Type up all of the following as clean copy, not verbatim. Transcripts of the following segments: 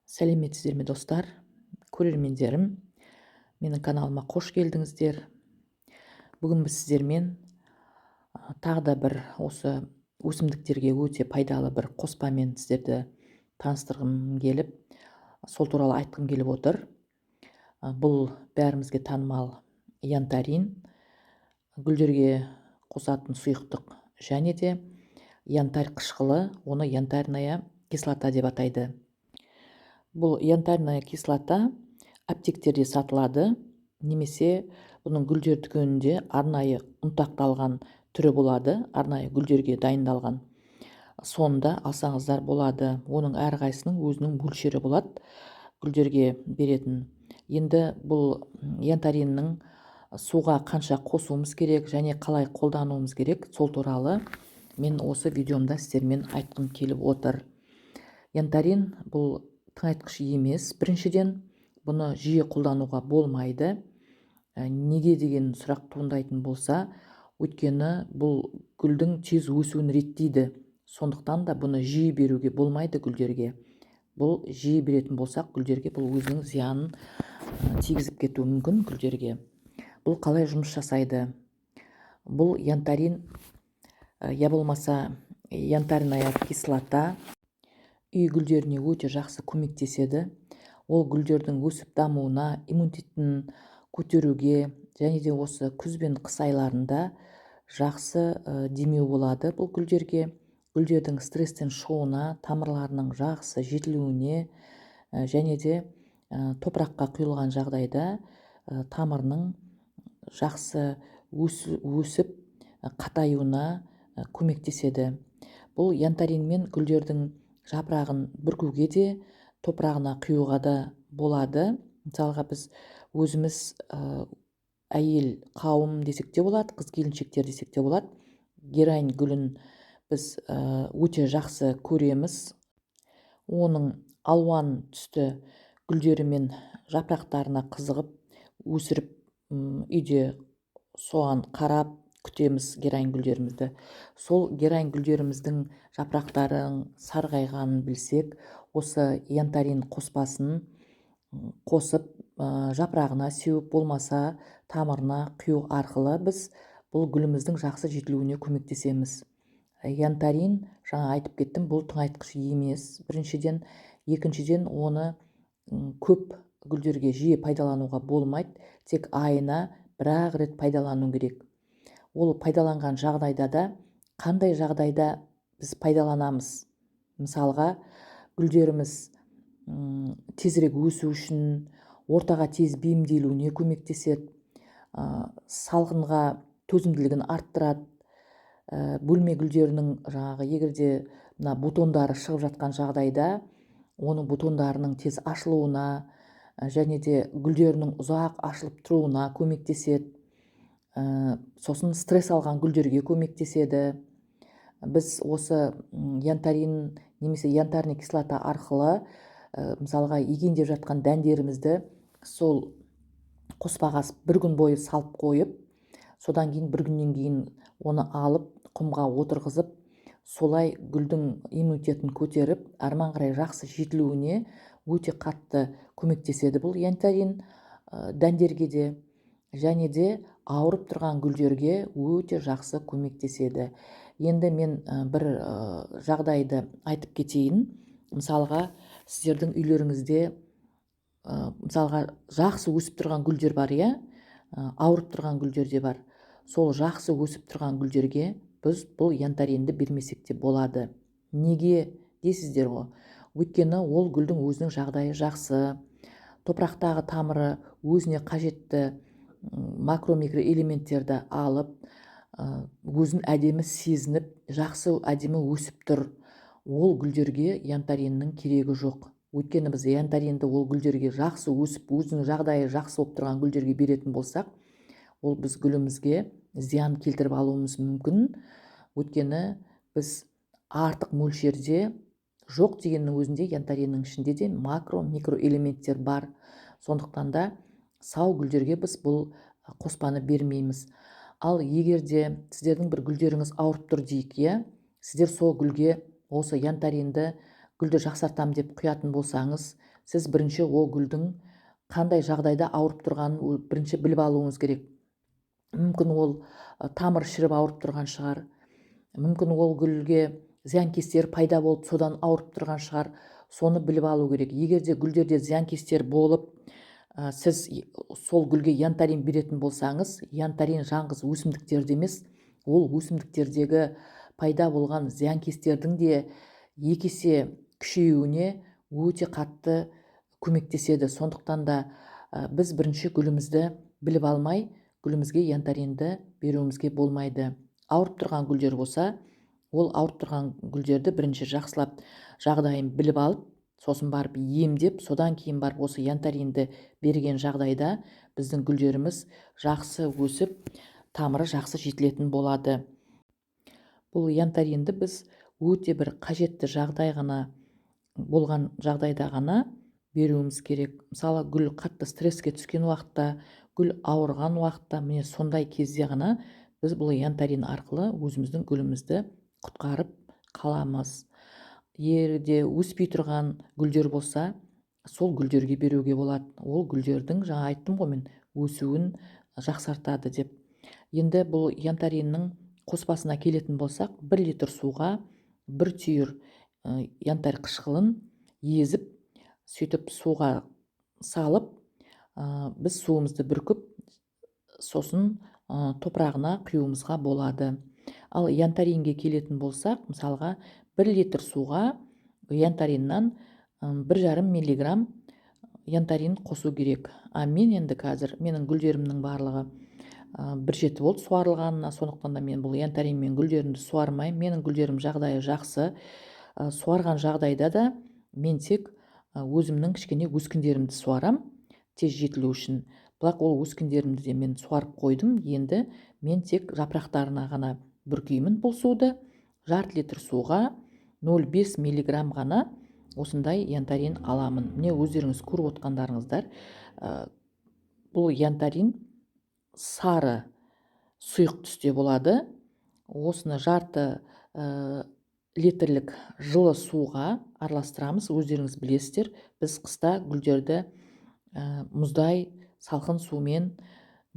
Сәлеметсіздер ме достар, көрермендерім, менің каналыма қош келдіңіздер. Бүгін біз сіздермен тағы да бір осы өсімдіктерге өте пайдалы бір қоспамен сіздерді таныстырғым келіп, сол туралы айтқым келіп отыр. Бұл бәрімізге танымал янтарин, гүлдерге қосатын сұйықтық, және де янтарь қышқылы, оны янтарная кислота деп атайды. Бұл янтарная кислота аптектерде сатылады, немесе бұның гүлдер дүкенінде арнайы ұнтақталған түрі болады, арнайы гүлдерге дайындалған. Сонда алсаңыздар болады. Оның әрқайсының өзінің мөлшері болады гүлдерге беретін. Енді бұл янтариннің суға қанша қосуымыз керек және қалай қолдануымыз керек, сол туралы мен осы видеомда сіздермен айтқым келіп отыр. Янтарин бұл тыңайтқыш емес. Біріншіден, бұны жиі қолдануға болмайды. Неге деген сұрақ туындайтын болса, өйткені бұл гүлдің тез өсуін реттейді. Сондықтан да бұны жиі беруге болмайды гүлдерге. Бұл жиі беретін болсақ, гүлдерге бұл өзінің зиянын тигізіп кетуі мүмкін гүлдерге. Бұл қалай жұмыс жасайды? Бұл янтарин, я болмаса янтарная кислота үй гүлдеріне өте жақсы көмектеседі. Ол гүлдердің өсіп дамуына, иммунитетін көтеруге, және де осы күз бен қыс айларында жақсы демеу болады бұл гүлдерге. Гүлдердің стресстен шығуына, тамырларының жақсы жетілуіне, және де топыраққа құйылған жағдайда тамырының жақсы өсіп қатаюына көмектеседі. Бұл янтаринмен гүлдердің жапырағын бүркуге де, топырағына құюға да болады. Мысалға біз өзіміз әйел қауым десек те болады, қыз келіншектер десек те болады. Герань гүлін біз өте жақсы көреміз. Оның алуан түсті гүлдері мен жапырақтарына қызығып өсіріп, үйде соған қарап күтеміз герань гүлдерімізді. Сол герань гүлдеріміздің жапырақтарын сарғайғанын білсек, осы янтарин қоспасын қосып, жапырағына сеуіп, болмаса тамырына құю арқылы біз бұл гүліміздің жақсы жетілуіне көмектесеміз. Янтарин, жаңа айтып кеттім, бұл тыңайтқыш емес. Біріншіден, екіншіден, оны көп гүлдерге жиі пайдалануға болмайды. Тек айына бір-ақ рет пайдалану керек. Ол пайдаланған жағдайда да, қандай жағдайда біз пайдаланамыз? Мысалға, гүлдеріміз тезірек өсу үшін, ортаға тез бейімделуіне көмектеседі, салқынға төзімділігін арттырады. Бөлме гүлдерінің егерде бутондары шығып жатқан жағдайда, оның бутондарының тез ашылуына, және де гүлдерінің ұзақ ашылып тұруына көмектеседі. Сосын стресс алған гүлдерге көмектеседі. Біз осы янтарин немесе янтарная кислота арқылы, мысалға егендеп жатқан дәндерімізді сол қоспаға бір күн бойы салып қойып, содан кейін бір күннен кейін оны алып, құмға отырғызып, солай гүлдің иммунитетін көтеріп, әрмен қарай жақсы жетілуіне өте қатты көмектеседі бұл янтарин дәндерге де, және де ауырып тұрған гүлдерге өте жақсы көмектеседі. Енді мен бір жағдайды айтып кетейін. Мысалға, сіздердің үйлеріңізде мысалға жақсы өсіп тұрған гүлдер бар, ауырып тұрған гүлдер де бар. Сол жақсы өсіп тұрған гүлдерге біз бұл янтаринді бермесек те болады. Неге дейсіздер ғой? Өйткені ол гүлдің өзінің жағдайы жақсы, топырақтағы тамыры өзіне қажетті макро-микро элементтерді алып, өзін әдемі сезініп, жақсы әдемі өсіп тұр. Ол гүлдерге янтариннің керегі жоқ. Өйткені біз янтаринді ол гүлдерге жақсы өсіп, өзінің жағдайы жақсы болып тұрған гүлдерге беретін болсақ, ол біз гүлімізге зиян келтіріп алуымыз мүмкін. Өйткені біз артық мөлшерде, жоқ дегеннің өзінде янтариннің ішінде де макро-микро элементтер бар. Сондықтан да сау гүлдерге біз бұл қоспаны бермейміз. Ал егерде сіздердің бір гүлдеріңіз ауырып тұр дейік, сіздер сол гүлге осы янтаринді, гүлді жақсартам деп құятын болсаңыз, сіз бірінші ол гүлдің қандай жағдайда ауырып тұрғанын бірінші біліп алуыңыз керек. Мүмкін ол тамыр шіріп ауырып тұрған шығар. Мүмкін ол гүлге зиянкестер пайда болып содан ауырып тұрған шығар. Соны біліп алу керек. Егер де гүлдерде зиянкестер болып, сіз сол гүлге янтарин беретін болсаңыз, янтарин жаңғыз өсімдіктерде емес, ол өсімдіктердегі пайда болған зиянкестердің де екі есе күшеюіне өте қатты көмектеседі. Сондықтан да біз бірінші гүлімізді біліп алмай, гүлімізге янтаринді беруімізге болмайды. Ауырып тұрған гүлдер болса, ол ауырып тұрған гүлдерді бірінші жақсылап жағдайын біліп алып, сосын барып емдеп, содан кейін барып осы янтаринді берген жағдайда біздің гүлдеріміз жақсы өсіп, тамыры жақсы жетілетін болады. Бұл янтаринді біз өте бір қажетті жағдай ғана болған жағдайда ғана беруіміз керек. Мысалы, гүл қатты стресске түскен уақытта, гүл ауырған уақытта, міне сондай кезде ғана біз бұл янтарин арқылы өзіміздің гүлімізді құтқарып қаламыз. Егер де өспей тұрған гүлдер болса, сол гүлдерге беруге болады. Ол гүлдердің, жаңа айттым ғой мен, өсуін жақсартады деп. Енді бұл янтариннің қоспасына келетін болсақ, 1 литр суға 1 түйір янтарь қышқылын езіп, сөйтіп суға салып, біз суымызды бүркіп, сосын топырағына құюымызға болады. Ал янтаринге келетін болсақ, мысалға 1 литр суға янтариннан 1,5 миллиграмм янтарин қосу керек. Мен енді қазір менің гүлдерімнің барлығы 1 жеті болды суарылғанына, сондықтан да мен бұл янтаринмен гүлдерімді суармаймын. Менің гүлдерім жағдайы жақсы. Суарған жағдайда да мен тек өзімнің кішкене өскіндерімді суарам, тез жетілу үшін. Бірақ ол өскіндерімді де мен суарып қойдым. Енді мен тек жапырақтарына ғана бүркеймін бұл суды. 1,5 литр суға 0,5 миллиграмм ғана осындай янтарин аламын. Міне өздеріңіз көріп отқандарыңыздар, бұл янтарин сары сұйық түсте болады. Осыны 0,5 литрлік жылы суға араластырамыз. Өздеріңіз білесіздер, біз қыста гүлдерді мұздай салқын сумен,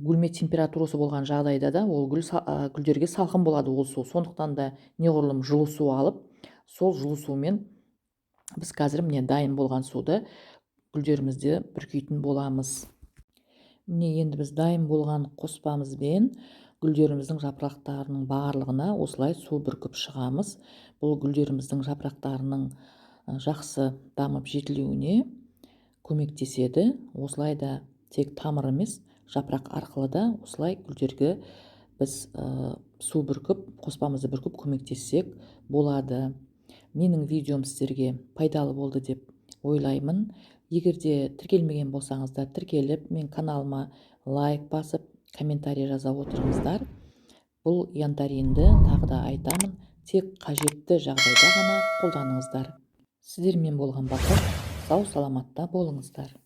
гүлме температурасы болған жағдайда да ол гүлдерге салқын болады ол су. Сондықтан да неғұрлым жылы су алып, сол жылы сумен біз қазір міне дайын болған суды гүлдерімізді бүркейтін боламыз. Міне енді біз дайын болған қоспамызбен гүлдеріміздің жапырақтарының барлығына осылай су бүркіп шығамыз. Бұл гүлдеріміздің жапырақтарының жақсы дамып жетілуіне көмектеседі. Осылай да тек тамыр емес, жапырақ арқылы да осылай гүлдерге біз су бүркіп, қоспамызды бүркіп көмектессек болады. Менің видеом сіздерге пайдалы болды деп ойлаймын. Егер де тіркелмеген болсаңыздар, тіркеліп, мен каналыма лайк басып, комментарий жаза отырыңыздар. Бұл янтаринді тағы да айтамын, тек қажетті жағдайда ғана қолданыңыздар. Сіздермен болған бақыт, сау саламатта болыңыздар.